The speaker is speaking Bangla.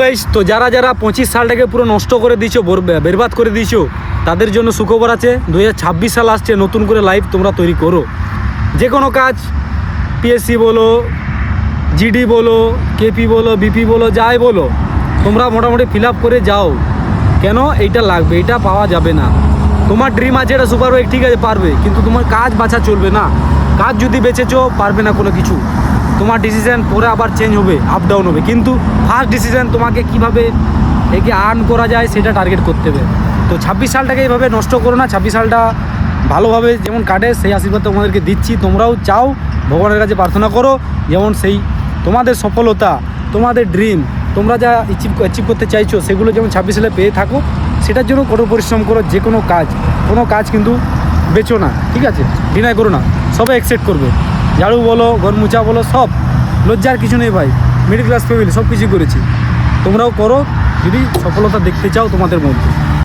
গাইস, তো যারা যারা 25 সালটাকে পুরো নষ্ট করে দিয়েছো, বরবাদ করে দিয়েছো, তাদের জন্য সুখবর আছে। 2026 সাল আসছে, নতুন করে লাইফ তোমরা তৈরি করো। যে কোনো কাজ, পিএসসি বলো, জিডি বলো, কেপি বলো, বিপি বলো, যাই বলো, তোমরা মোটামুটি ফিল আপ করে যাও। কেন এইটা লাগবে, এটা পাওয়া যাবে না। তোমার ড্রিম আছে এটা সুপার বাইক, ঠিক আছে পারবে, কিন্তু তোমার কাজ বাছা চলবে না। কাজ যদি বেঁচেছো পারবে না কোনো কিছু। তোমার ডিসিশান পরে আবার চেঞ্জ হবে, আপ ডাউন হবে, কিন্তু ফার্স্ট ডিসিশান তোমাকে কীভাবে একে আর্ন করা যায় সেটা টার্গেট করতে হবে। তো 26 সালটাকে এইভাবে নষ্ট করো না। 26 সালটা ভালোভাবে যেমন কাটে সেই আশীর্বাদ তোমাদেরকে দিচ্ছি। তোমরাও চাও, ভগবানের কাছে প্রার্থনা করো যেমন সেই তোমাদের সফলতা, তোমাদের ড্রিম, তোমরা যা অ্যাচিভ করতে চাইছো সেগুলো যেমন 26 সালে পেয়ে থাকো। সেটার জন্য কঠোর পরিশ্রম করো। যে কোনো কাজ কিন্তু বেচো না, ঠিক আছে? ডিনাই করো না, সবাই অ্যাকসেপ্ট করবে। ঝাড়ু বলো, ঘর মুছা বলো, সব লজ্জার কিছু নেই ভাই। মিডল ক্লাস ফ্যামিলি সব কিছু করেছি, তোমরাও করো যদি সফলতা দেখতে চাও তোমাদের মধ্যে।